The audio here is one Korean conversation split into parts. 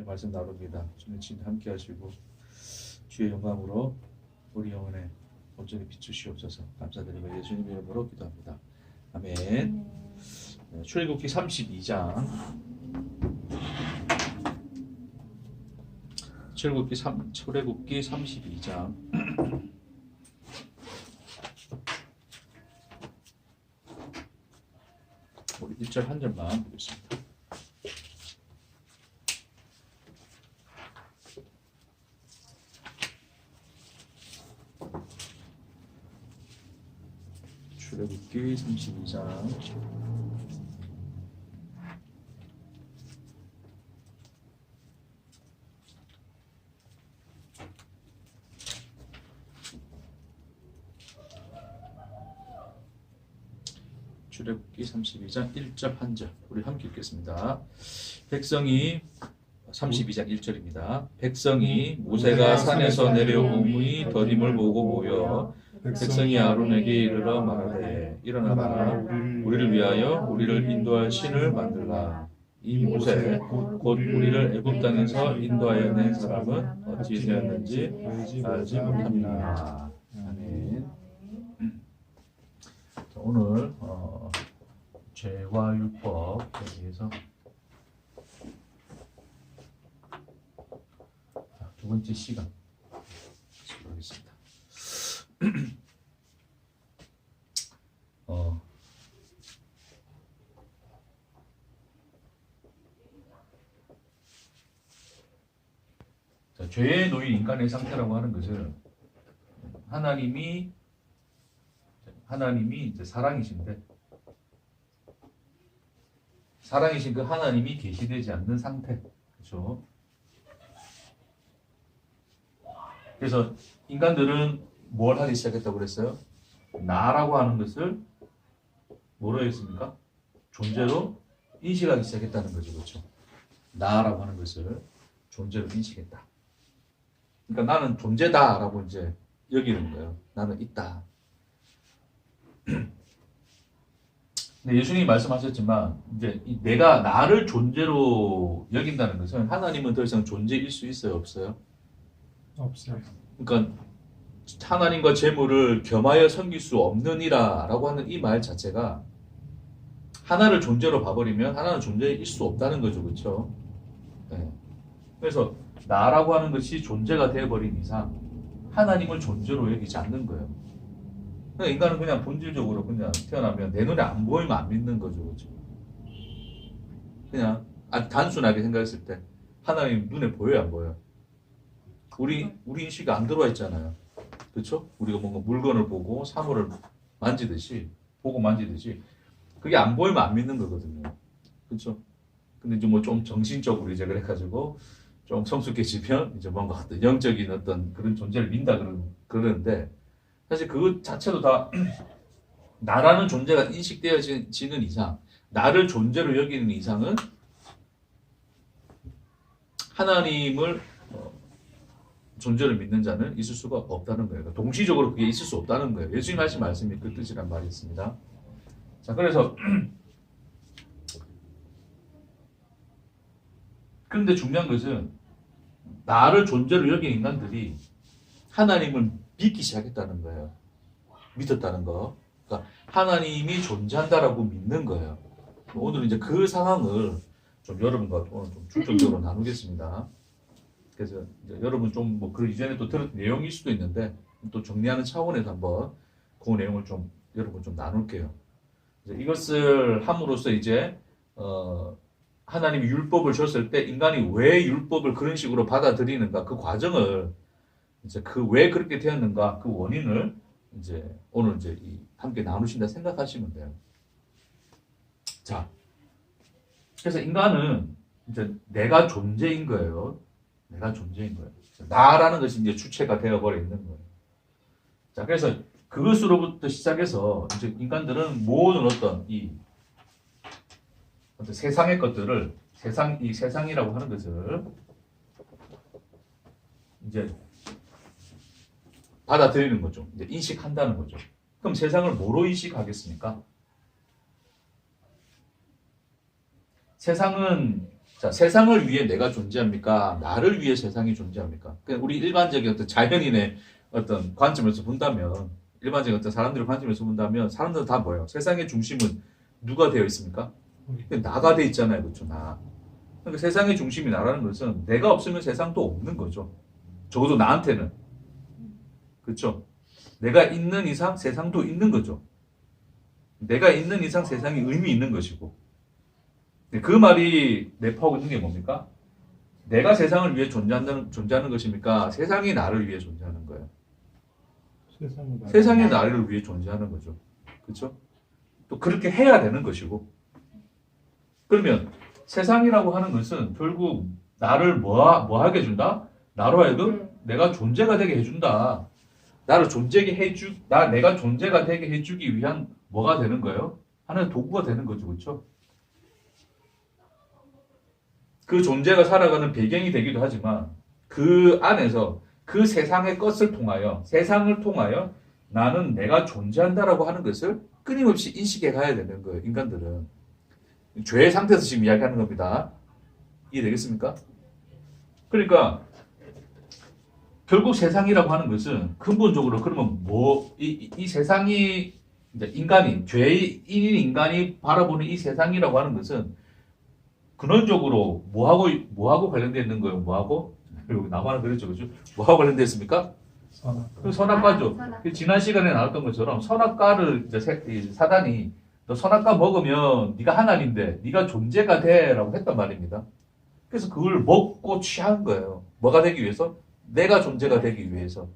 말씀 나눕니다. 주님 친히 함께 하시고 주의 영광으로 우리 영혼에 온전히 비추시옵소서. 감사드리며 예수님의 이름으로 기도합니다. 아멘. 출애굽기 32장 출애굽기 32장 우리 1절 한 절만 보겠습니다. 출애굽기 32장 출애굽기 32장 1절 한절 우리 함께 읽겠습니다. 백성이 32장 1절입니다. 백성이 모세가 산에서 내려오니 더림을 보고 모여 백성이 아론에게 이르러 말하되 일어나라 우리를 위하여 우리를 인도할 신을 만들라. 이 모세 곧 우리를 애굽 땅에서 인도하여 낸 사람은 어찌 되었는지 알지 못합니다. 아멘. 자, 오늘 죄와 율법에 대해서 두 번째 시간 하겠습니다. 자, 죄에 놓인 인간의 상태라고 하는 것은 하나님이 이제 사랑이신데 사랑이신 그 하나님이 계시되지 않는 상태, 그렇죠? 그래서 인간들은 뭘 하기 시작했다고 그랬어요? 나라고 하는 것을 뭐로 했습니까? 존재로 인식하기 시작했다는 거죠, 그렇죠? 나라고 하는 것을 존재로 인식했다. 그러니까 나는 존재다라고 이제 여기는 거예요. 나는 있다. 근데 예수님이 말씀하셨지만 이제 내가 나를 존재로 여긴다는 것은 하나님은 더 이상 존재일 수 있어요, 없어요? 없어요. 그러니까 하나님과 재물을 겸하여 섬길 수 없느니라라고 하는 이 말 자체가 하나를 존재로 봐버리면 하나는 존재일 수 없다는 거죠, 그렇죠? 네. 그래서 나라고 하는 것이 존재가 되어버린 이상 하나님을 존재로 여기지 않는 거예요. 그러니까 인간은 그냥 본질적으로 그냥 태어나면 내 눈에 안 보이면 안 믿는 거죠, 그렇죠? 그냥 단순하게 생각했을 때 하나님 눈에 보여요, 안 보여요? 우리 인식이 안 들어와 있잖아요. 그렇죠? 우리가 뭔가 물건을 보고 사물을 만지듯이 보고 만지듯이 그게 안 보이면 안 믿는 거거든요. 그렇죠? 근데 이제 뭐 좀 정신적으로 이제 그래가지고 좀 성숙해지면 이제 뭔가 어떤 영적인 어떤 그런 존재를 믿는다 그러는데 사실 그것 자체도 다 나라는 존재가 인식되어지는 이상 나를 존재로 여기는 이상은 하나님을 존재를 믿는 자는 있을 수가 없다는 거예요. 동시적으로 그게 있을 수 없다는 거예요. 예수님 하신 말씀이 그 뜻이란 말이 있습니다. 자, 그래서 그런데 중요한 것은 나를 존재로 여긴 인간들이 하나님을 믿기 시작했다는 거예요. 믿었다는 거. 그러니까 하나님이 존재한다라고 믿는 거예요. 오늘은 이제 그 상황을 좀 여러분과 오늘 좀 중점적으로 나누겠습니다. 그래서 이제 여러분 좀 뭐 그 이전에 또 들었던 내용일 수도 있는데 또 정리하는 차원에서 한번 그 내용을 좀 여러분 좀 나눌게요. 이것을 함으로써 이제 하나님이 율법을 줬을 때 인간이 왜 율법을 그런 식으로 받아들이는가 그 과정을 이제 그 왜 그렇게 되었는가 그 원인을 이제 오늘 이제 함께 나누신다 생각하시면 돼요. 자, 그래서 인간은 이제 내가 존재인 거예요. 내가 존재인 거예요. 나라는 것이 이제 주체가 되어버려 있는 거예요. 자, 그래서 그것으로부터 시작해서 이제 인간들은 모든 어떤 세상의 것들을 이 세상이라고 하는 것을 이제 받아들이는 거죠. 이제 인식한다는 거죠. 그럼 세상을 뭐로 인식하겠습니까? 세상은 자, 세상을 위해 내가 존재합니까? 나를 위해 세상이 존재합니까? 그냥 우리 일반적인 어떤 자연인의 어떤 관점에서 본다면, 일반적인 어떤 사람들의 관점에서 본다면, 사람들은 다 뭐예요? 세상의 중심은 누가 되어 있습니까? 나가 되어 있잖아요. 그렇죠? 나. 그러니까 세상의 중심이 나라는 것은 내가 없으면 세상도 없는 거죠. 적어도 나한테는. 그렇죠? 내가 있는 이상 세상도 있는 거죠. 내가 있는 이상 세상이 의미 있는 것이고. 그 말이 내포하고 있는 게 뭡니까? 내가 세상을 위해 존재하는 것입니까? 세상이 나를 위해 존재하는 거예요. 세상이 나를 위해 존재하는 거죠. 그렇죠? 또 그렇게 해야 되는 것이고. 그러면 세상이라고 하는 것은 결국 나를 뭐 하게 해준다? 나로 하여금 내가 존재가 되게 해준다. 나를 내가 존재가 되게 해주기 위한 뭐가 되는 거예요? 하나의 도구가 되는 거죠. 그렇죠? 그 존재가 살아가는 배경이 되기도 하지만 그 안에서 그 세상의 것을 통하여 세상을 통하여 나는 내가 존재한다라고 하는 것을 끊임없이 인식해 가야 되는 거예요. 인간들은. 죄의 상태에서 지금 이야기하는 겁니다. 이해되겠습니까? 그러니까 결국 세상이라고 하는 것은 근본적으로 그러면 이 세상이 죄인 인간이 바라보는 이 세상이라고 하는 것은 근원적으로 뭐하고 관련되어 있는 거예요? 뭐하고? 여기 나만은 그랬죠, 그죠? 뭐하고 관련되어 있습니까? 선악과죠. 지난 시간에 나왔던 것처럼 선악과를 사단이 너 선악과 먹으면 네가 하나님인데 네가 존재가 돼라고 했단 말입니다. 그래서 그걸 먹고 취한 거예요. 뭐가 되기 위해서? 내가 존재가 되기 위해서.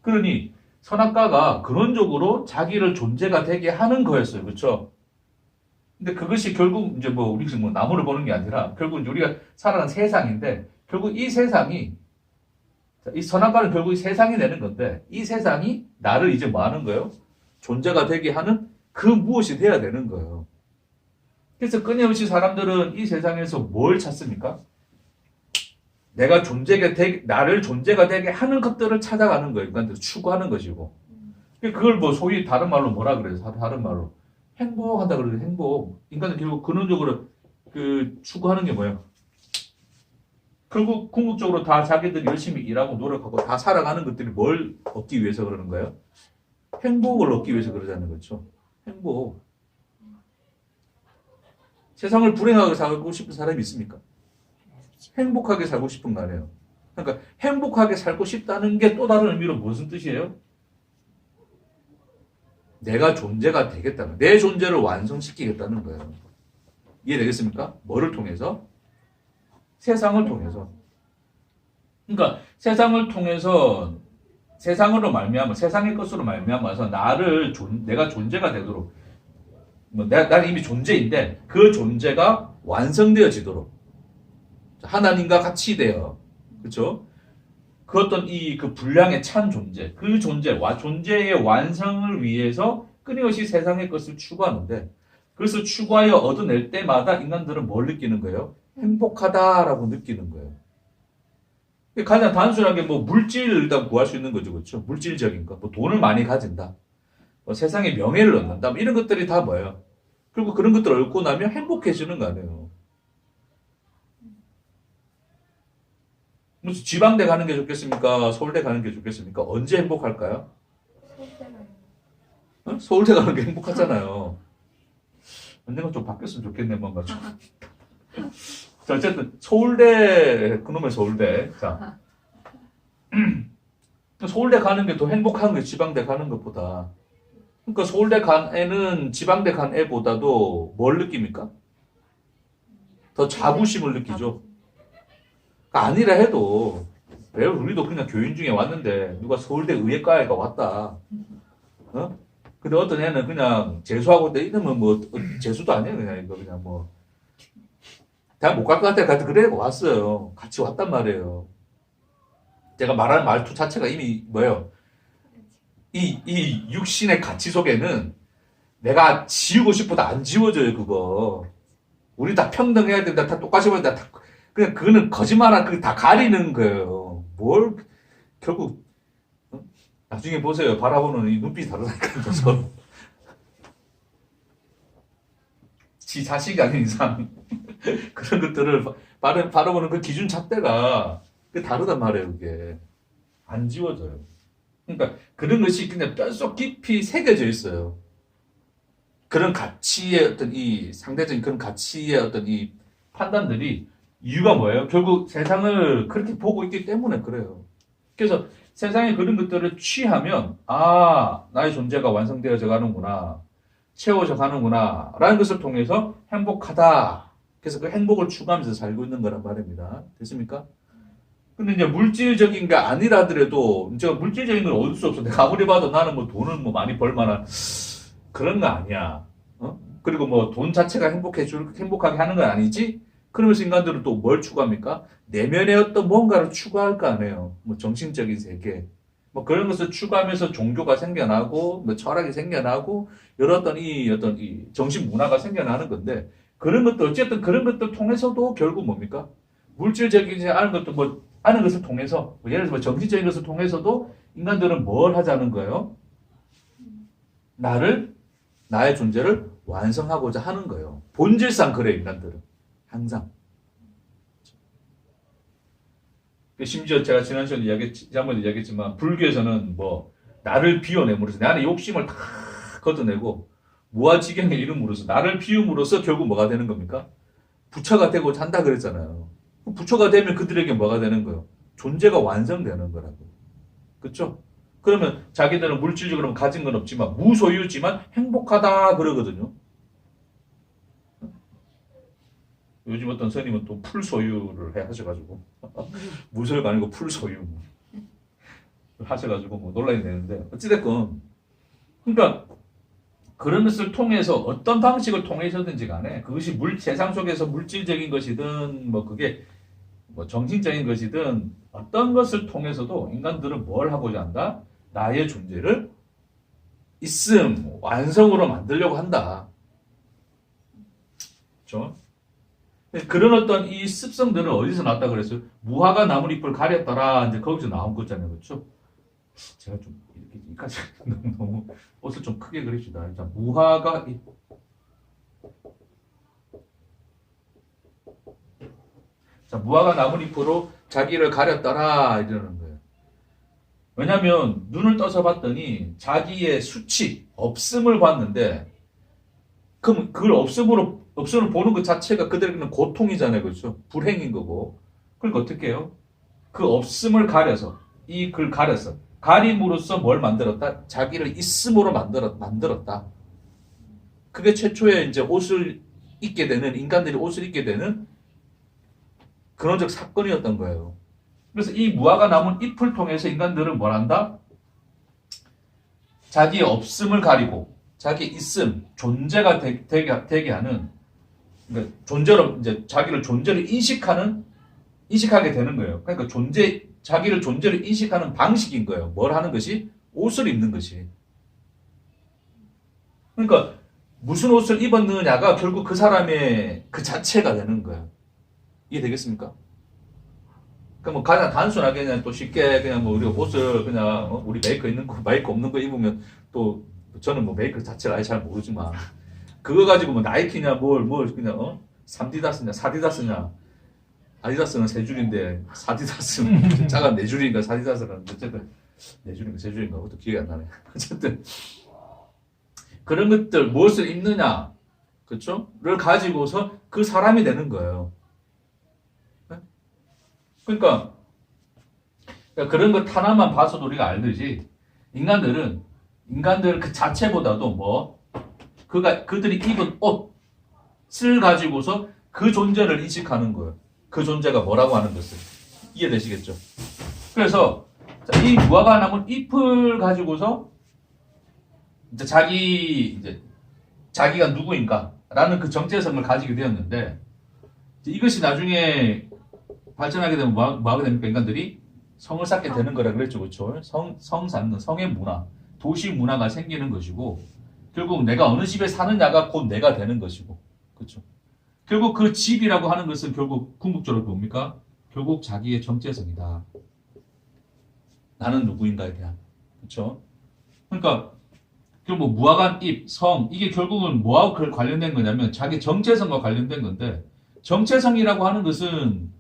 그러니 선악과가 근원적으로 자기를 존재가 되게 하는 거였어요, 그렇죠? 근데 그것이 결국 이제 우리 지금 나무를 보는 게 아니라 결국 우리가 살아가는 세상인데 결국 이 세상이 이 선악과는 결국 이 세상이 내는 건데 이 세상이 나를 이제 뭐 하는 거예요? 존재가 되게 하는 그 무엇이 돼야 되는 거예요. 그래서 끊임없이 사람들은 이 세상에서 뭘 찾습니까? 나를 존재가 되게 하는 것들을 찾아가는 거예요. 그러니까 추구하는 것이고. 그걸 소위 다른 말로 뭐라 그래요? 다른 말로. 행복한다 그러는데 행복. 인간은 결국 근원적으로 추구하는 게 뭐예요? 결국 궁극적으로 다 자기들이 열심히 일하고 노력하고 다 살아가는 것들이 뭘 얻기 위해서 그러는 거예요? 행복을 얻기 위해서 그러자는 거죠. 행복. 세상을 불행하게 살고 싶은 사람이 있습니까? 행복하게 살고 싶은 거 아니에요. 그러니까 행복하게 살고 싶다는 게 또 다른 의미로 무슨 뜻이에요? 내가 존재가 되겠다는, 내 존재를 완성시키겠다는 거예요. 이해되겠습니까? 뭐를 통해서? 세상을 통해서. 그러니까 세상을 통해서 세상으로 말미암아 세상의 것으로 말미암아서 내가 존재가 되도록 나는 이미 존재인데 그 존재가 완성되어지도록 하나님과 같이 되어 그렇죠? 그 어떤 그 분량에 찬 존재, 그 존재의 완성을 위해서 끊임없이 세상의 것을 추구하는데, 그래서 추구하여 얻어낼 때마다 인간들은 뭘 느끼는 거예요? 행복하다라고 느끼는 거예요. 가장 단순하게 물질을 일단 구할 수 있는 거죠, 그렇죠? 물질적인 거, 돈을 많이 가진다, 세상에 명예를 얻는다, 이런 것들이 다 뭐예요? 그리고 그런 것들을 얻고 나면 행복해지는 거 아니에요. 무슨 지방대 가는 게 좋겠습니까? 서울대 가는 게 좋겠습니까? 언제 행복할까요? 서울대 가는 게 행복하잖아요. 언젠가 좀 바뀌었으면 좋겠네, 뭔가 좀. 자, 어쨌든, 그놈의 서울대. 자. 서울대 가는 게 더 행복한 거예요, 지방대 가는 것보다. 그러니까 서울대 간 애는 지방대 간 애보다도 뭘 느낍니까? 더 자부심을 느끼죠. 아니라 해도 우리도 그냥 교인 중에 왔는데 누가 서울대 의예과에가 왔다. 근데 어떤 애는 그냥 재수하고 있는데 이러면 재수도 아니에요. 그냥 대학 못 갈 것 같아. 그래 왔어요. 같이 왔단 말이에요. 제가 말하는 말투 자체가 이미 뭐예요? 이 육신의 가치 속에는 내가 지우고 싶어도 안 지워져요, 그거. 우리 다 평등해야 된다. 다 똑같이 보야 된다. 그냥 그거는 거짓말한 다 가리는 거예요. 결국 나중에 보세요. 바라보는 이 눈빛이 다르다니까요. 지 자식이 아닌 이상 그런 것들을 바라보는 그 기준 잣대가 그게 다르단 말이에요. 그게 안 지워져요. 그러니까 그런 것이 그냥 뼛속 깊이 새겨져 있어요. 그런 가치의 어떤 이 상대적인 그런 가치의 어떤 이 판단들이 이유가 뭐예요? 결국 세상을 그렇게 보고 있기 때문에 그래요. 그래서 세상에 그런 것들을 취하면 나의 존재가 완성되어져 가는구나. 채워져 가는구나. 라는 것을 통해서 행복하다. 그래서 그 행복을 추구하면서 살고 있는 거란 말입니다. 됐습니까? 근데 이제 물질적인 게 아니라 하더라도 이제 물질적인 건 얻을 수 없어. 내가 아무리 봐도 나는 뭐 돈을 뭐 많이 벌 만한 그런 거 아니야. 그리고 뭐 돈 자체가 행복하게 하는 건 아니지? 그러면서 인간들은 또 뭘 추구합니까? 내면의 어떤 뭔가를 추구할 거 아니에요. 뭐 정신적인 세계. 뭐 그런 것을 추구하면서 종교가 생겨나고, 뭐 철학이 생겨나고, 여러 어떤 이 정신 문화가 생겨나는 건데, 그런 것들, 어쨌든 그런 것들 통해서도 결국 뭡니까? 물질적이지 않은 것도 아는 것을 통해서, 예를 들어서 정신적인 것을 통해서도 인간들은 뭘 하자는 거예요? 나의 존재를 완성하고자 하는 거예요. 본질상 그래, 인간들은. 항상. 심지어 제가 지난번에 이야기했지만, 불교에서는 나를 비워내므로써, 내 안에 욕심을 다 걷어내고, 무아지경에 이름으로써, 나를 비움으로써 결국 뭐가 되는 겁니까? 부처가 되고 잔다 그랬잖아요. 부처가 되면 그들에게 뭐가 되는 거예요? 존재가 완성되는 거라고. 그쵸? 그러면 자기들은 물질적으로 가진 건 없지만 무소유지만 행복하다 그러거든요. 요즘 어떤 스님은 또 풀소유를 하셔가지고 무소유가 아니고 풀소유 하셔가지고 논란이 되는데 어찌됐건 그러니까 그런 것을 통해서 어떤 방식을 통해서든지 간에 그것이 세상 속에서 물질적인 것이든 그게 정신적인 것이든 어떤 것을 통해서도 인간들은 뭘 하고자 한다? 나의 존재를 완성으로 만들려고 한다. 그렇죠? 그런 어떤 이 습성들은 어디서 나왔다 그랬어요? 무화과 나뭇잎을 가렸더라. 이제 거기서 나온 거잖아요. 그렇죠? 제가 좀 이렇게 여기까지 너무 옷을 좀 크게 그립시다. 자, 무화과 잎. 자, 무화과 나뭇잎으로 자기를 가렸더라 이러는 거예요. 왜냐하면 눈을 떠서 봤더니 자기의 수치, 없음을 봤는데 그럼 그걸 없음을 보는 것 자체가 그들에게는 고통이잖아요. 그렇죠? 불행인 거고. 그러니까 어떻게 해요? 그 없음을 가려서 가림으로써 뭘 만들었다? 자기를 있음으로 만들었다. 그게 최초의 이제 인간들이 옷을 입게 되는 근원적 사건이었던 거예요. 그래서 이 무화과 나무 잎을 통해서 인간들은 뭘 한다? 자기의 없음을 가리고 자기 있음, 존재가 되게 하는 그러니까 자기를 존재를 인식하게 되는 거예요. 그러니까 자기를 존재를 인식하는 방식인 거예요. 뭘 하는 것이? 옷을 입는 것이. 그러니까 무슨 옷을 입었느냐가 결국 그 사람의 그 자체가 되는 거예요. 이해되겠습니까? 그러니까 가장 단순하게 그냥 또 쉽게 그냥 우리가 옷을 그냥 우리 메이커 있는 거, 메이커 없는 거 입으면 또 저는 메이커 자체를 아예 잘 모르지만 그거 가지고 나이키냐 뭘 그냥 3디다스냐 4디다스냐 아디다스는 3줄인데 4디다스는 작아 4줄이니까 4디다스라는데 어쨌든 4줄인가 3줄인가 그것도 기억이 안 나네. 어쨌든 그런 것들 무엇을 입느냐 그렇죠?를 가지고서 그 사람이 되는 거예요. 그러니까 그런 것 하나만 봐서도 우리가 알듯이 인간들 그 자체보다도 그들이 입은 옷을 가지고서 그 존재를 인식하는 거예요. 그 존재가 뭐라고 하는 것을. 이해되시겠죠? 그래서 이 무화과 나무 잎을 가지고서 자기가 누구인가라는 그 정체성을 가지게 되었는데 이것이 나중에 발전하게 되면 뭐 하게 됩니까? 인간들이 성을 쌓게 되는 거라 그랬죠. 그렇죠? 성 쌓는 성의 문화, 도시 문화가 생기는 것이고 결국 내가 어느 집에 사느냐가 곧 내가 되는 것이고 그렇죠? 결국 그 집이라고 하는 것은 결국 궁극적으로 뭡니까? 결국 자기의 정체성이다. 나는 누구인가에 대한. 그렇죠? 그러니까 그리고 뭐 무화관 잎, 성 이게 결국은 뭐하고 관련된 거냐면 자기 정체성과 관련된 건데 정체성이라고 하는 것은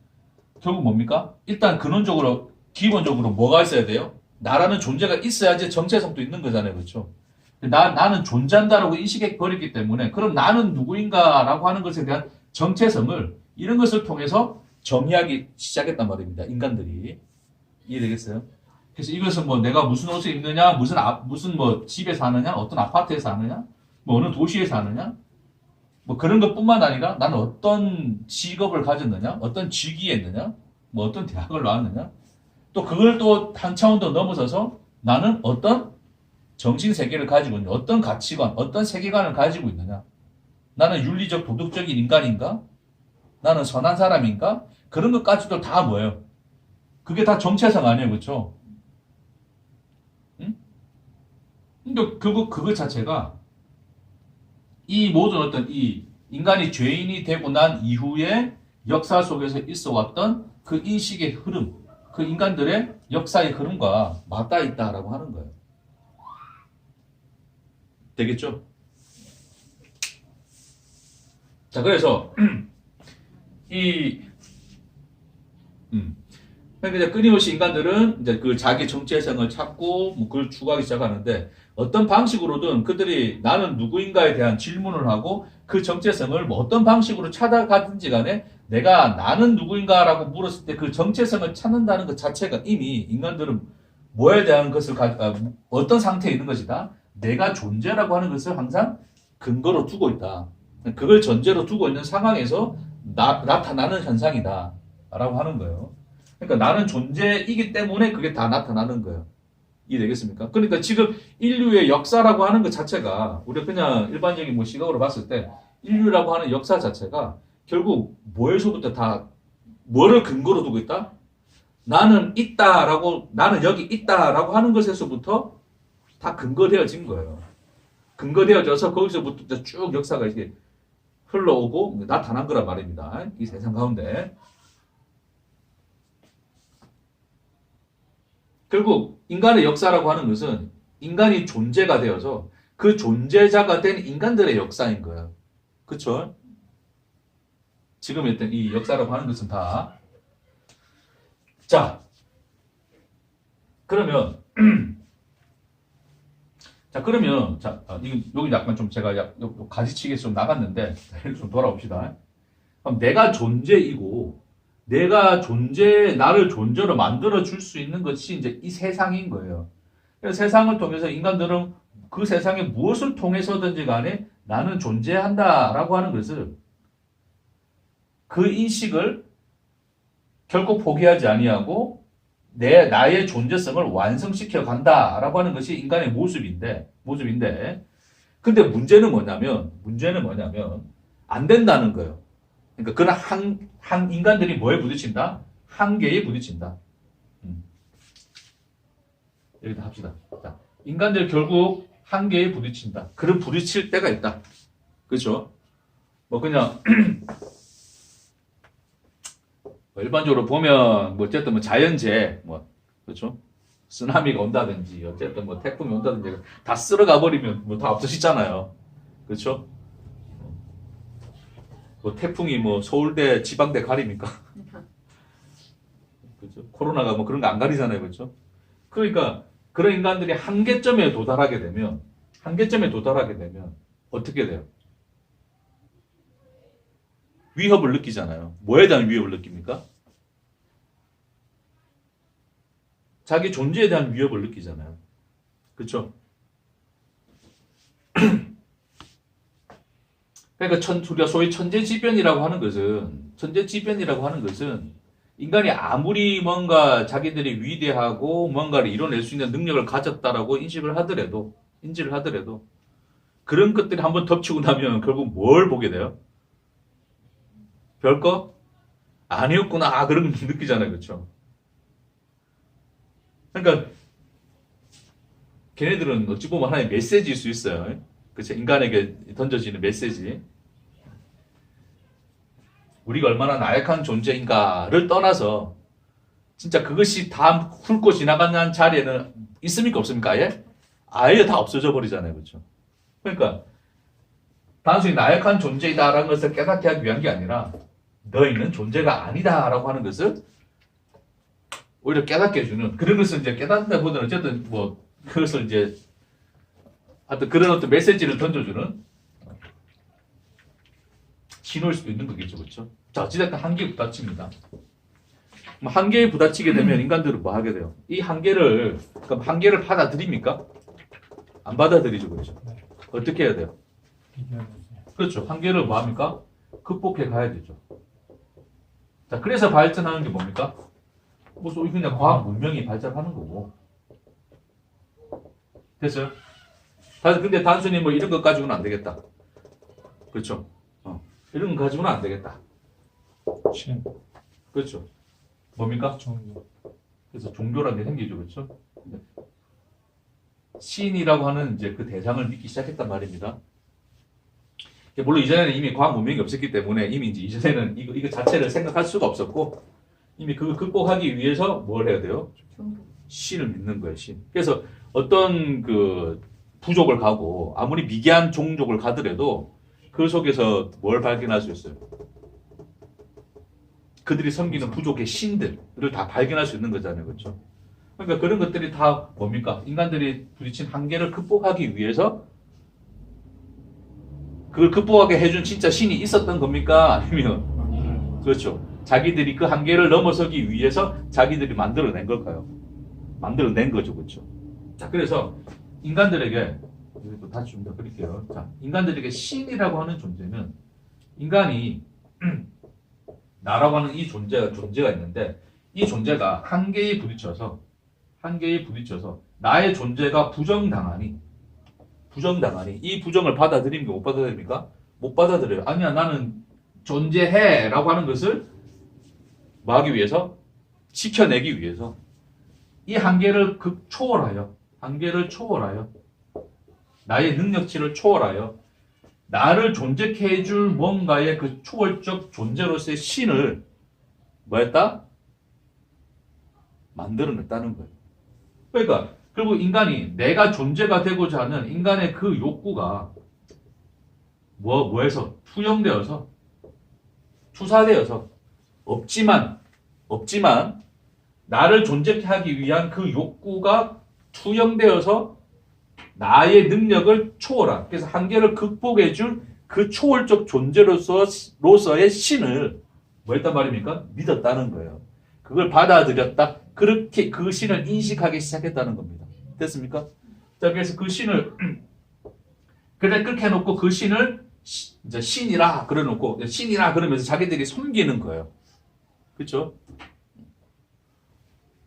결국 뭡니까? 일단 근원적으로 기본적으로 뭐가 있어야 돼요? 나라는 존재가 있어야지 정체성도 있는 거잖아요. 그렇죠? 나는 존재한다라고 인식해 버렸기 때문에 그럼 나는 누구인가라고 하는 것에 대한 정체성을 이런 것을 통해서 정의하기 시작했단 말입니다. 인간들이. 이해되겠어요? 그래서 이것은 뭐 내가 무슨 옷을 입느냐, 무슨 뭐 집에 사느냐, 어떤 아파트에 사느냐, 뭐 어느 도시에 사느냐, 뭐 그런 것뿐만 아니라 나는 어떤 직업을 가졌느냐, 어떤 직위에 있느냐, 뭐 어떤 대학을 나왔느냐, 또 그걸 또 한 차원 더 넘어서서 나는 어떤 정신 세계를 가지고 있느냐, 어떤 가치관, 어떤 세계관을 가지고 있느냐, 나는 윤리적 도덕적인 인간인가, 나는 선한 사람인가, 그런 것까지도 다 뭐예요? 그게 다 정체성 아니에요, 그렇죠? 응? 근데 그거 자체가 이 모든 어떤 이 인간이 죄인이 되고 난 이후에 역사 속에서 있어 왔던 그 인식의 흐름, 그 인간들의 역사의 흐름과 맞닿아 있다라고 하는 거예요. 되겠죠? 자, 그래서 그러니까 이제 끊임없이 인간들은 이제 그 자기 정체성을 찾고 뭐 그걸 추구하기 시작하는데 어떤 방식으로든 그들이 나는 누구인가에 대한 질문을 하고 그 정체성을 뭐 어떤 방식으로 찾아가든지 간에 내가 나는 누구인가라고 물었을 때 그 정체성을 찾는다는 것 자체가 이미 인간들은 뭐에 대한 것을 어떤 상태에 있는 것이다. 내가 존재라고 하는 것을 항상 근거로 두고 있다. 그걸 전제로 두고 있는 상황에서 나타나는 현상이다. 라고 하는 거예요. 그러니까 나는 존재이기 때문에 그게 다 나타나는 거예요. 이해되겠습니까? 그러니까 지금 인류의 역사라고 하는 것 자체가 우리가 그냥 일반적인 뭐 시각으로 봤을 때 인류라고 하는 역사 자체가 결국 뭐에서부터 다 뭐를 근거로 두고 있다? 나는 있다라고 나는 여기 있다라고 하는 것에서부터 다 근거되어진 거예요. 근거되어져서 거기서부터 쭉 역사가 이렇게 흘러오고 나타난 거란 말입니다. 이 세상 가운데. 결국 인간의 역사라고 하는 것은 인간이 존재가 되어서 그 존재자가 된 인간들의 역사인 거예요. 그렇죠? 지금 했던 이 역사라고 하는 것은 다. 자, 그러면 여기 약간 좀 제가 가지치기에서 좀 나갔는데 좀 돌아옵시다. 그럼 내가 존재이고 나를 존재로 만들어 줄 수 있는 것이 이제 이 세상인 거예요. 그래서 세상을 통해서 인간들은 그 세상에 무엇을 통해서든지 간에 나는 존재한다라고 하는 것을 그 인식을 결코 포기하지 아니하고 나의 존재성을 완성시켜 간다라고 하는 것이 인간의 모습인데 근데 문제는 뭐냐면 안 된다는 거예요. 그러니까 그런 한 인간들이 뭐에 부딪힌다? 한계에 부딪힌다. 여기다 합시다. 자, 인간들 결국 한계에 부딪힌다. 그런 부딪힐 때가 있다. 그렇죠? 뭐 그냥 일반적으로 보면 뭐 어쨌든 뭐 자연재해 뭐 그렇죠? 쓰나미가 온다든지 어쨌든 뭐 태풍이 온다든지 다 쓸어가 버리면 뭐 다 없어지잖아요. 그렇죠? 뭐 태풍이 뭐 서울대 지방대 가립니까? 그렇죠? 코로나가 뭐 그런 거 안 가리잖아요. 그렇죠? 그러니까 그런 인간들이 한계점에 도달하게 되면 어떻게 돼요? 위협을 느끼잖아요. 뭐에 대한 위협을 느낍니까? 자기 존재에 대한 위협을 느끼잖아요. 그렇죠? 그러니까 우리가 소위 천재지변이라고 하는 것은 인간이 아무리 뭔가 자기들이 위대하고 뭔가를 이뤄낼 수 있는 능력을 가졌다라고 인지를 하더라도 그런 것들이 한번 덮치고 나면 결국 뭘 보게 돼요? 별거? 아니었구나. 그런 거 느끼잖아요. 그렇죠? 그러니까 걔네들은 어찌 보면 하나의 메시지일 수 있어요. 그렇죠? 인간에게 던져지는 메시지. 우리가 얼마나 나약한 존재인가를 떠나서 진짜 그것이 다 훑고 지나가는 자리에는 있습니까? 없습니까? 아예? 아예 다 없어져 버리잖아요. 그렇죠? 그러니까 단순히 나약한 존재이다라는 것을 깨닫게 하기 위한 게 아니라 너희는 존재가 아니다라고 하는 것을 오히려 깨닫게 해주는 그런 것을 이제 깨닫는다보다는 어쨌든 뭐 그것을 이제 하여튼 그런 어떤 메시지를 던져주는 신호일 수도 있는 거겠죠. 그렇죠? 자, 어찌됐든 한계에 부딪힙니다. 한계에 부딪히게 되면 인간들은 뭐 하게 돼요? 이 한계를, 그럼 한계를 받아들입니까? 안 받아들이죠. 그렇죠? 어떻게 해야 돼요? 그렇죠. 한계를 뭐 합니까? 극복해 가야 되죠. 자, 그래서 발전하는 게 뭡니까? 뭐, 그냥 과학 문명이 발전하는 거고. 됐어요? 근데 단순히 뭐 이런 것 가지고는 안 되겠다. 그렇죠? 이런 거 가지고는 안 되겠다. 신. 그렇죠? 뭡니까? 종교. 그래서 종교라는 게 생기죠. 그렇죠? 신이라고 하는 이제 그 대상을 믿기 시작했단 말입니다. 물론 이전에는 이미 과학 문명이 없었기 때문에 이미 이제 이전에는 이거 자체를 생각할 수가 없었고 이미 그걸 극복하기 위해서 뭘 해야 돼요? 신을 믿는 거예요. 신. 그래서 어떤 그 부족을 가고 아무리 미개한 종족을 가더라도 그 속에서 뭘 발견할 수 있어요? 그들이 섬기는 부족의 신들을 다 발견할 수 있는 거잖아요. 그렇죠? 그러니까 그런 것들이 다 뭡니까? 인간들이 부딪힌 한계를 극복하기 위해서 그걸 극복하게 해준 진짜 신이 있었던 겁니까? 아니면 그렇죠. 자기들이 그 한계를 넘어서기 위해서 자기들이 만들어낸 걸까요? 만들어낸 거죠. 그렇죠. 자, 그래서 인간들에게 또 다시 좀 더 그릴게요. 자, 인간들에게 신이라고 하는 존재는 인간이 나라고 하는 이 존재가 있는데 이 존재가 한계에 부딪혀서 나의 존재가 부정당하니 이 부정을 받아들입니까? 못 받아들입니까? 못 받아들여요. 아니야, 나는 존재해 라고 하는 것을 뭐 하기 위해서? 지켜내기 위해서 이 한계를 초월하여 나의 능력치를 초월하여 나를 존재케 해줄 뭔가의 그 초월적 존재로서의 신을 뭐 했다? 만들어냈다는 거예요. 그러니까 결국 인간이 내가 존재가 되고자 하는 인간의 그 욕구가 뭐해서 투영되어서 투사되어서 없지만 나를 존재케 하기 위한 그 욕구가 투영되어서 나의 능력을 초월한 그래서 한계를 극복해 줄 그 초월적 존재로서의 신을 뭐 했단 말입니까? 믿었다는 거예요. 그걸 받아들였다. 그렇게 그 신을 인식하기 시작했다는 겁니다. 됐습니까? 자, 그래서 그 신을 그렇게 해놓고 그 신을 이제 신이라 그러면서 자기들이 섬기는 거예요. 그렇죠?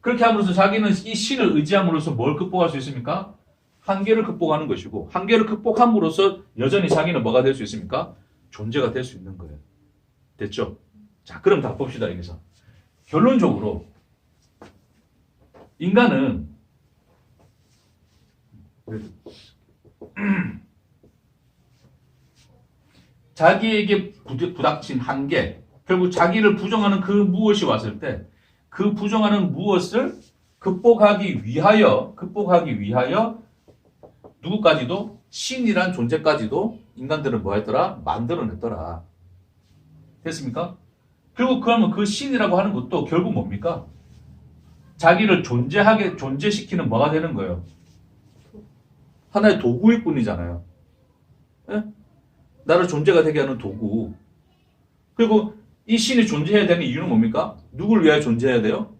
그렇게 함으로써 자기는 이 신을 의지함으로써 뭘 극복할 수 있습니까? 한계를 극복하는 것이고 한계를 극복함으로써 여전히 자기는 뭐가 될 수 있습니까? 존재가 될 수 있는 거예요. 됐죠? 자, 그럼 다 봅시다. 여기서 결론적으로 인간은 자기에게 부닥친 한계, 결국 자기를 부정하는 그 무엇이 왔을 때 그 부정하는 무엇을 극복하기 위하여 누구까지도 신이란 존재까지도 인간들은 뭐 했더라? 만들어냈더라. 됐습니까? 결국 그러면 그 신이라고 하는 것도 결국 뭡니까? 자기를 존재시키는 뭐가 되는 거예요? 하나의 도구일 뿐이잖아요. 예? 나를 존재가 되게 하는 도구. 그리고 이 신이 존재해야 되는 이유는 뭡니까? 누구를 위하여 존재해야 돼요?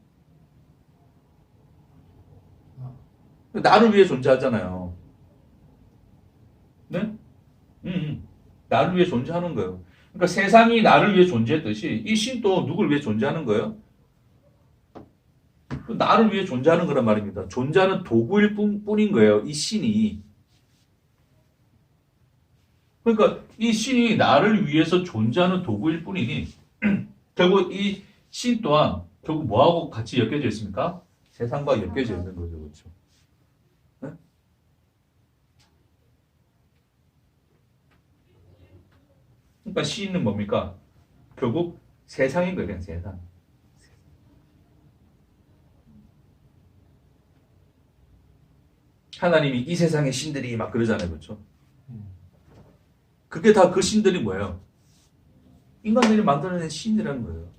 나를 위해 존재하잖아요. 네? 나를 위해 존재하는 거예요. 그러니까 세상이 나를 위해 존재했듯이 이 신도 누구를 위해 존재하는 거예요? 나를 위해 존재하는 거란 말입니다. 존재하는 도구일 뿐인 거예요. 이 신이. 그러니까 이 신이 나를 위해서 존재하는 도구일 뿐이니 결국 이 신 또한 결국 뭐하고 같이 엮여져 있습니까? 세상과 엮여져 있는 거죠. 그렇죠? 네? 그러니까 신은 뭡니까? 결국 세상인 거예요. 그냥 세상. 하나님이 이 세상의 신들이 막 그러잖아요. 그렇죠? 그게 다 그 신들이 뭐예요? 인간들이 만들어낸 신이라는 거예요.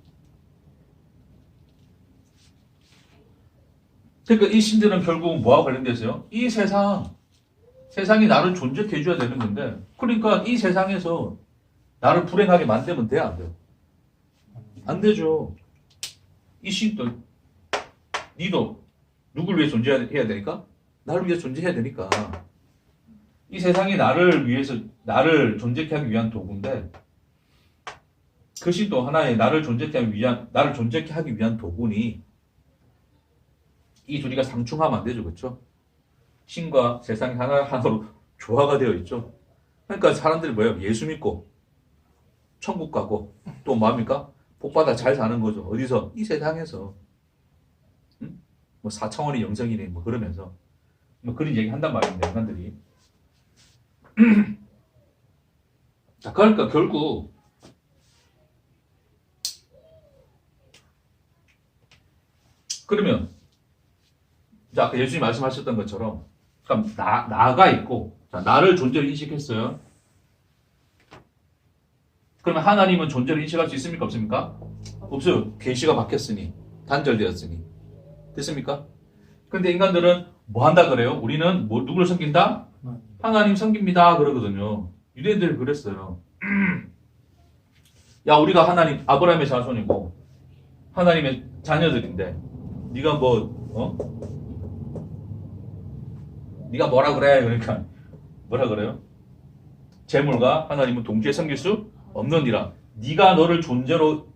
그러니까 이 신들은 결국 뭐와 관련되어 있어요? 이 세상이 나를 존재케 해줘야 되는 건데, 그러니까 이 세상에서 나를 불행하게 만들면 돼요, 안 돼요? 안 되죠. 이 신도, 니도 누굴 위해 존재해야 되니까? 나를 위해 존재해야 되니까. 이 세상이 나를 위해서, 나를 존재케 하기 위한 도구인데, 그 신도 하나의 나를 존재케 하기 위한 도구니, 이 둘이가 상충하면 안 되죠, 그렇죠? 신과 세상이 하나로 조화가 되어 있죠. 그러니까 사람들이 뭐예요? 예수 믿고 천국 가고 또 뭐합니까? 복받아 잘 사는 거죠. 어디서? 이 세상에서. 응? 뭐 4차원의 영성이네 뭐 그러면서 뭐 그런 얘기 한단 말입니다. 인간들이. 자, 그러니까 결국 그러면 자, 아까 예수님 말씀하셨던 것처럼 그럼 나가 있고 자, 나를 존재로 인식했어요. 그러면 하나님은 존재로 인식할 수 있습니까? 없습니까? 없어요. 계시가 바뀌었으니 단절되었으니 됐습니까? 근데 인간들은 뭐 한다 그래요? 우리는 뭐 누구를 섬긴다? 하나님 섬깁니다 그러거든요. 유대인들 그랬어요. 야, 우리가 하나님 아브라함의 자손이고 하나님의 자녀들인데 네가 네가 뭐라 그래? 그러니까 뭐라 그래요? 재물과 하나님은 동시에 섬길 수 없느니라. 네가 너를 존재로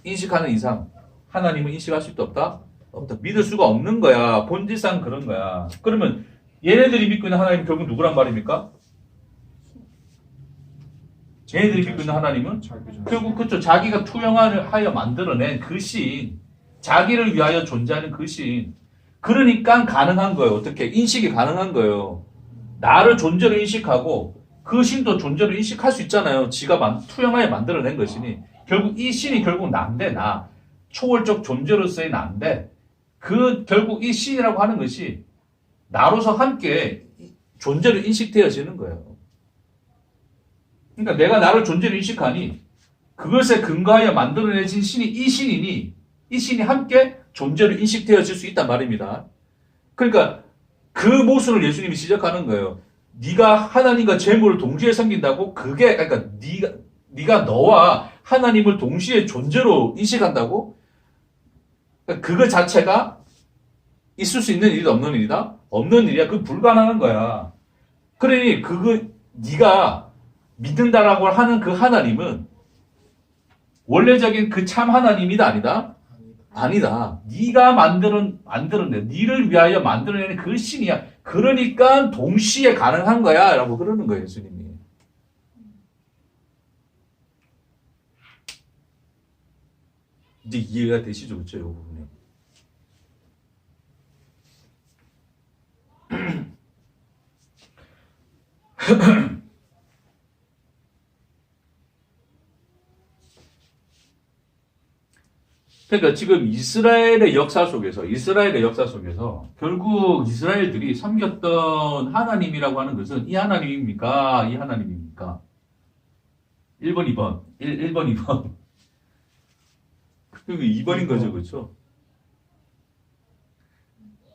인식하는 이상 하나님은 인식할 수 있다 없다? 없다. 믿을 수가 없는 거야. 본질상 그런 거야. 그러면 얘네들이 믿고 있는 하나님 결국 누구란 말입니까? 얘네들이 믿고 있는 하나님은 결국 그쵸. 자기가 투영하여 만들어낸 그 신, 자기를 위하여 존재하는 그 신. 그러니까 가능한 거예요. 어떻게? 인식이 가능한 거예요. 나를 존재로 인식하고 그 신도 존재로 인식할 수 있잖아요. 지가 투영하여 만들어낸 것이니. 결국 이 신이 결국 난데, 나. 초월적 존재로서의 난데, 결국 이 신이라고 하는 것이 나로서 함께 존재로 인식되어지는 거예요. 그러니까 내가 나를 존재로 인식하니 그것에 근거하여 만들어내진 신이 이 신이니 이 신이 함께 존재로 인식되어질 수 있단 말입니다. 그러니까 그 모순을 예수님이 지적하는 거예요. 네가 하나님과 재물을 동시에 섬긴다고 그러니까 네가 너와 하나님을 동시에 존재로 인식한다고? 그러니까 그거 자체가 있을 수 있는 일이다 없는 일이다? 없는 일이야. 그거 불가능한 거야. 그러니 네가 믿는다라고 하는 그 하나님은 원래적인 그 참 하나님이다 아니다? 아니다. 네가 만들어내, 네를 위하여 만들어내는 그 신이야. 그러니까 동시에 가능한 거야. 라고 그러는 거예요, 예수님이. 이제 이해가 되시죠? 그렇죠? 이 부분이. 그러니까 지금 이스라엘의 역사 속에서 결국 이스라엘들이 섬겼던 하나님이라고 하는 것은 이 하나님입니까? 이 하나님입니까? 1번, 2번. 1번, 2번. 그리고 2번인 거죠. 그렇죠?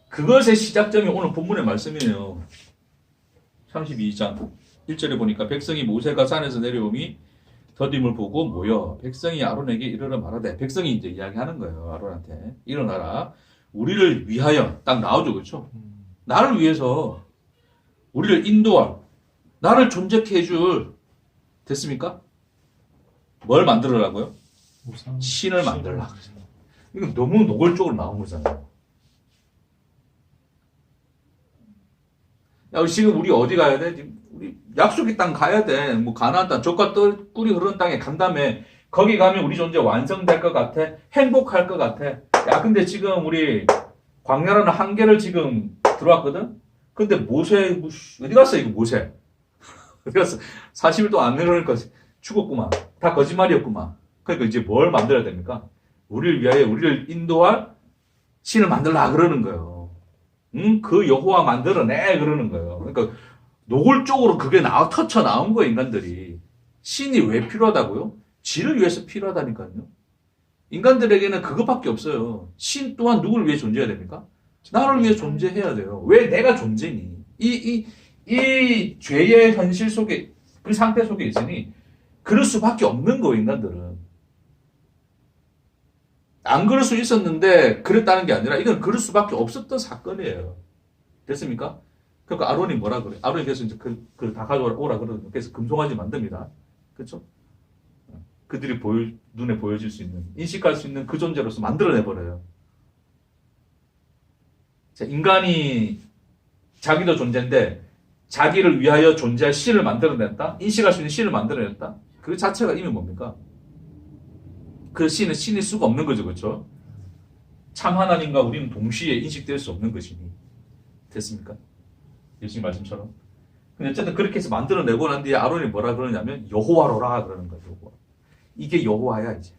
그것의 시작점이 오늘 본문의 말씀이에요. 32장 1절에 보니까 백성이 모세가 산에서 내려오니 더딤을 보고 모여 백성이 아론에게 이르러 말하되, 백성이 이제 이야기하는 거예요. 아론한테 일어나라. 우리를 위하여 딱 나오죠. 그렇죠? 나를 위해서 우리를 인도할, 나를 존재케 해줄, 됐습니까? 뭘 만들으라고요? 신을 만들라. 이거 너무 노골적으로 나온 거잖아요. 야, 지금 우리 어디 가야 돼? 우리 약속의 땅 가야 돼. 뭐 가나안 땅, 젖과 꿀이 흐르는 땅에 간 다음에 거기 가면 우리 존재 완성될 것 같아. 행복할 것 같아. 야, 근데 지금 우리 광야라는 한계를 지금 들어왔거든? 근데 모세, 어디 갔어, 이거 모세? 어디 갔어? 40일 동안 안 내려오니까 죽었구만. 다 거짓말이었구만. 그러니까 이제 뭘 만들어야 됩니까? 우리를 위하여 우리를 인도할 신을 만들라 그러는 거예요. 응? 그 여호와 만들어내 그러는 거예요. 그러니까 노골적으로 그게 터쳐 나온 거예요, 인간들이. 신이 왜 필요하다고요? 지를 위해서 필요하다니까요. 인간들에게는 그것밖에 없어요. 신 또한 누구를 위해 존재해야 됩니까? 나를 위해 존재해야 돼요. 왜 내가 존재니? 이 죄의 현실 속에, 그 상태 속에 있으니, 그럴 수밖에 없는 거예요, 인간들은. 안 그럴 수 있었는데, 그랬다는 게 아니라, 이건 그럴 수밖에 없었던 사건이에요. 됐습니까? 그러니까 아론이 뭐라 그래? 아론이 그래서 이제 다 가져오라 그러거든요. 그래서 금송아지 만듭니다. 그렇죠? 그들이 눈에 보여질 수 있는, 인식할 수 있는 그 존재로서 만들어내버려요. 자, 인간이 자기도 존재인데, 자기를 위하여 존재할 신을 만들어냈다? 인식할 수 있는 신을 만들어냈다? 그 자체가 이미 뭡니까? 그 신은 신일 수가 없는 거죠. 그렇죠? 참 하나님과 우리는 동시에 인식될 수 없는 것이니. 됐습니까? 예수님 말씀처럼. 근데 어쨌든 그렇게 해서 만들어내고 난 뒤에 아론이 뭐라 그러냐면 여호와로라 그러는 거예요. 여호와. 이게 여호와야 이제.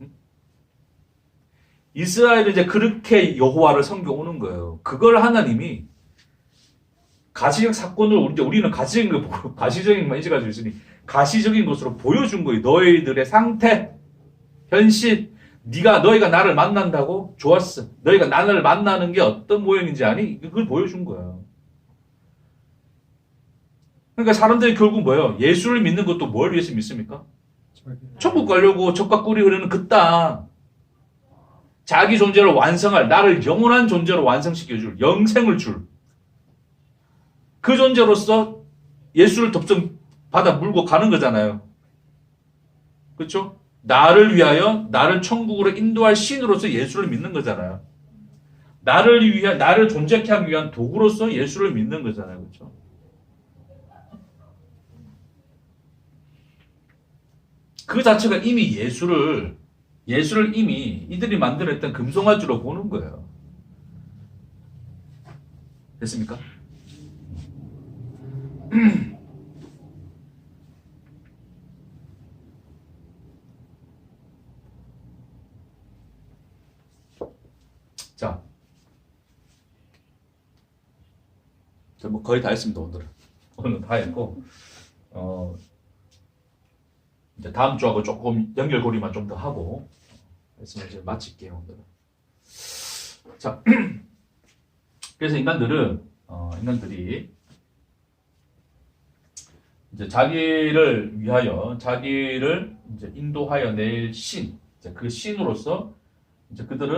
응? 이스라엘은 이제 그렇게 여호와를 섬겨오는 거예요. 그걸 하나님이 가시적 사건을 우리는 가시적인 거 보고 가시적인 것만 인식할 수 있으니 가시적인 것으로 보여준 거예요. 너희들의 상태, 현실. 너희가 나를 만난다고? 좋았어. 너희가 나를 만나는 게 어떤 모양인지 아니? 그걸 보여준 거예요. 그러니까 사람들이 결국 뭐예요? 예수를 믿는 것도 뭘 위해서 믿습니까? 천국 가려고 적과 꿀이 흐르는 그 땅. 자기 존재를 완성할, 나를 영원한 존재로 완성시켜줄, 영생을 줄. 그 존재로서 예수를 덥석 받아 물고 가는 거잖아요. 그렇죠? 나를 위하여 나를 천국으로 인도할 신으로서 예수를 믿는 거잖아요. 나를 존재케 하기 위한 도구로서 예수를 믿는 거잖아요. 그렇죠? 그 자체가 이미 예수를 이미 이들이 만들었던 금송아지로 보는 거예요. 됐습니까? 자, 뭐 거의 다 했습니다. 오늘은 다 했고, 이제 다음 주하고 조금 연결고리만 좀 더 하고 했으면 이제 마칠게요. 오늘은. 자, 그래서 인간들이 이제 자기를 위하여 자기를 이제 인도하여 낼 신, 이제 그 신으로서 이제 그들은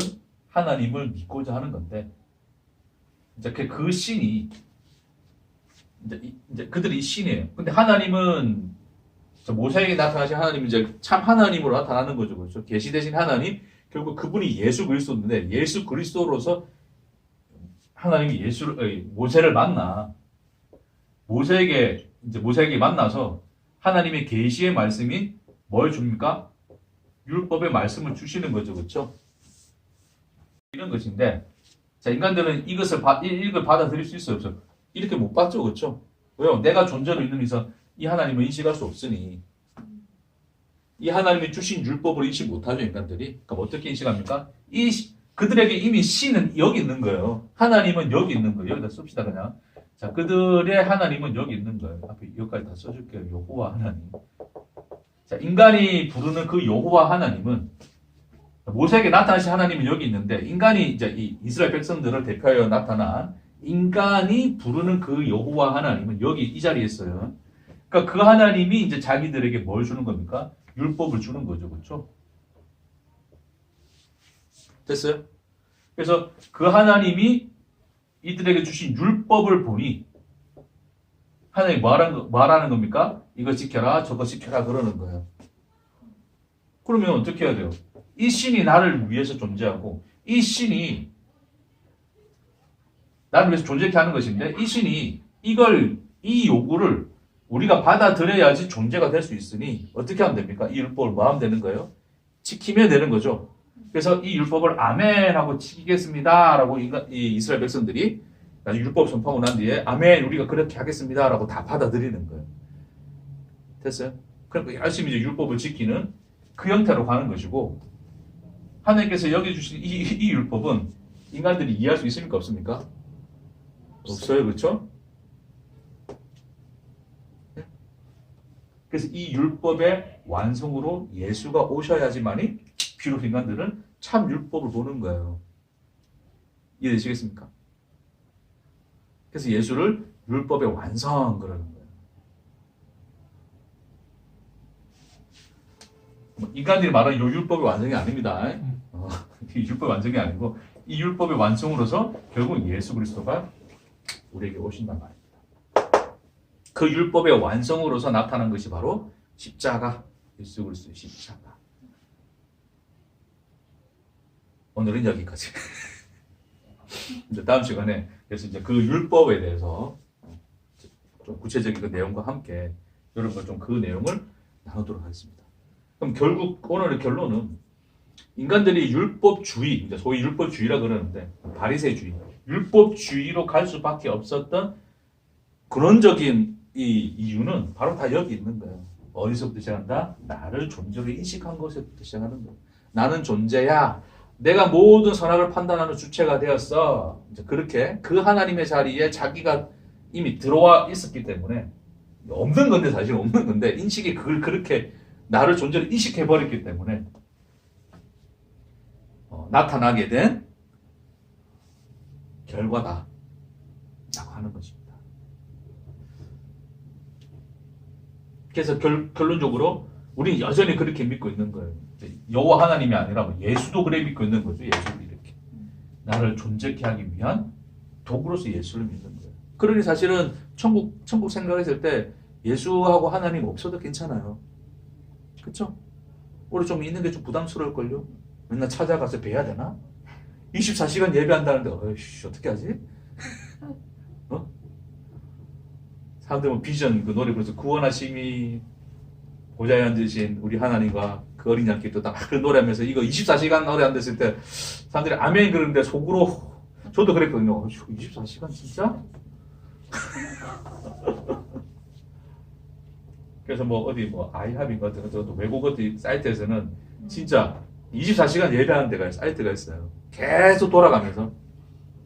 하나님을 믿고자 하는 건데, 이제 그 신이 이제 그들이 신이에요. 근데 하나님은 모세에게 나타나신 하나님은 이제 참 하나님으로 나타나는 거죠. 그렇죠? 계시되신 하나님, 결국 그분이 예수 그리스도인데, 예수 그리스도로서 하나님이 모세를 만나, 모세에게 만나서 하나님의 계시의 말씀이 뭘 줍니까? 율법의 말씀을 주시는 거죠. 그렇죠? 이런 것인데, 자, 인간들은 이걸 받아들일 수 있어요, 없어요? 이렇게 못 받죠. 그렇죠? 왜요? 내가 존재로 있는 이상 이 하나님을 인식할 수 없으니, 이 하나님이 주신 율법을 인식 못하죠, 인간들이. 그럼 어떻게 인식합니까? 그들에게 이미 신은 여기 있는 거예요. 하나님은 여기 있는 거예요. 여기다 씁시다, 그냥. 자, 그들의 하나님은 여기 있는 거예요. 앞에 여기까지 다 써줄게요. 여호와 하나님. 자, 인간이 부르는 그 여호와 하나님은, 모세에게 나타나신 하나님은 여기 있는데, 인간이 이제 이 이스라엘 백성들을 대표하여 나타난 인간이 부르는 그 여호와 하나님은 여기 이 자리에 있어요. 그러니까 그 하나님이 이제 자기들에게 뭘 주는 겁니까? 율법을 주는 거죠. 그렇죠? 됐어요? 그래서 그 하나님이 이들에게 주신 율법을 보니 하나님이 말하는 겁니까? 이거 지켜라, 저거 지켜라 그러는 거예요. 그러면 어떻게 해야 돼요? 이 신이 나를 위해서 존재하고, 이 신이 나를 위해서 존재케 하는 것인데, 이 신이 이 요구를 우리가 받아들여야지 존재가 될 수 있으니 어떻게 하면 됩니까? 이 율법을 뭐 하면 되는 거예요? 지키면 되는 거죠. 그래서 이 율법을 아멘 하고 지키겠습니다 라고 이 이스라엘 백성들이 나중에 율법 선포하고 난 뒤에 아멘 우리가 그렇게 하겠습니다 라고 다 받아들이는 거예요. 됐어요? 그러니까 열심히 이제 율법을 지키는 그 형태로 가는 것이고, 하나님께서 여기 주신 이 율법은 인간들이 이해할 수 있습니까? 없습니까? 없어요. 그렇죠? 그래서 이 율법의 완성으로 예수가 오셔야지만이 비로소 인간들은 참 율법을 보는 거예요. 이해되시겠습니까? 그래서 예수를 율법의 완성 그러는 거예요. 인간들이 말하는 이 율법의 완성이 아닙니다. 이 율법의 완성이 아니고 이 율법의 완성으로서 결국 예수 그리스도가 우리에게 오신단 말입니다. 그 율법의 완성으로서 나타난 것이 바로 십자가, 예수 그리스도의 십자가. 오늘은 여기까지. 이제 다음 시간에 그래서 이제 그 율법에 대해서 좀 구체적인 그 내용과 함께 여러분과 좀 그 내용을 나누도록 하겠습니다. 그럼 결국 오늘의 결론은 인간들이 율법주의, 이제 소위 율법주의라 그러는데 바리새주의, 율법주의로 갈 수밖에 없었던 근원적인 이 이유는 바로 다 여기 있는 거예요. 어디서부터 시작한다? 나를 존재로 인식한 것에부터 시작하는 거예요. 나는 존재야. 내가 모든 선악을 판단하는 주체가 되었어. 이제 그렇게 그 하나님의 자리에 자기가 이미 들어와 있었기 때문에 없는 건데 사실 없는 건데 인식이 그걸 그렇게 나를 존재로 인식해 버렸기 때문에 나타나게 된 결과다라고 하는 것입니다. 그래서 결론적으로 우리는 여전히 그렇게 믿고 있는 거예요. 여호와 하나님이 아니라 뭐 예수도 그래 믿고 있는 거죠. 예수도 이렇게 나를 존재케 하기 위한 도구로서 예수를 믿는 거예요. 그러니 사실은 천국 생각했을 때 예수하고 하나님 없어도 괜찮아요. 그렇죠? 우리 좀 있는 게 좀 부담스러울걸요? 맨날 찾아가서 뵈야 되나? 24시간 예배한다는데 어이씨 어떻게 하지? 어? 사람들 뭐 비전 그 노래 부르면서 구원하심이 보좌에 앉으신 우리 하나님과 그 어린 양께 또 딱 그 노래하면서 이거 24시간 노래 안 됐을 때 사람들이 아멘 그러는데 속으로 저도 그랬거든요. 24시간 진짜? 그래서 뭐 어디 뭐 아이합인 것 같은 또 외국 어디 사이트에서는 진짜 24시간 예배하는 데가 사이트가 있어요. 계속 돌아가면서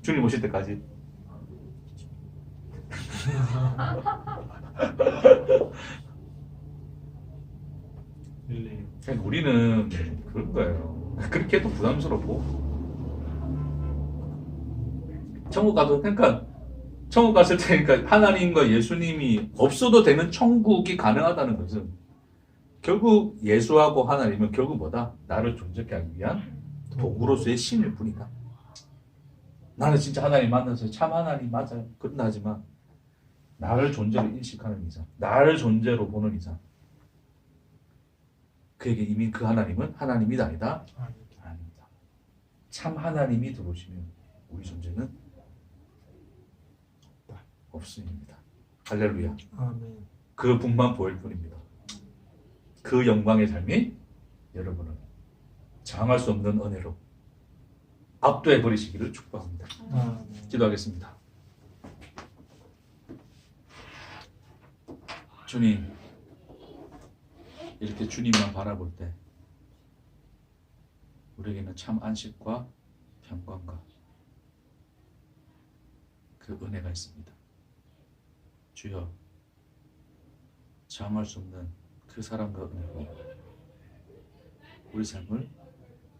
주님 오실 때까지. 우리는 그런 거예요. 그렇게 해도 부담스럽고 천국 가도 그러니까 천국 갔을 때 그러니까 하나님과 예수님이 없어도 되는 천국이 가능하다는 것은 결국 예수하고 하나님은 결국 뭐다? 나를 존재케 하기 위한 도구로서의 신일 뿐이다. 나는 진짜 하나님 만나서 참 하나님 맞아 끝나지만 나를 존재로 인식하는 이상, 나를 존재로 보는 이상 그에게 이미 그 하나님은 하나님이 아니다? 아닙니다. 참 하나님이 들어오시면 우리 존재는 없습니다. 할렐루야. 아멘. 그 분만 보일 뿐입니다. 그 영광의 삶이 여러분을 장할 수 없는 은혜로 압도해 버리시기를 축복합니다. 아멘. 기도하겠습니다. 주님, 이렇게 주님만 바라볼 때 우리에게는 참 안식과 평강과 그 은혜가 있습니다. 주여, 장할 수 없는 그 사랑과 은혜로 우리 삶을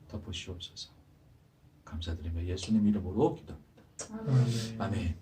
덮으시옵소서. 감사드리며 예수님 이름으로 기도합니다. 아멘. 아멘.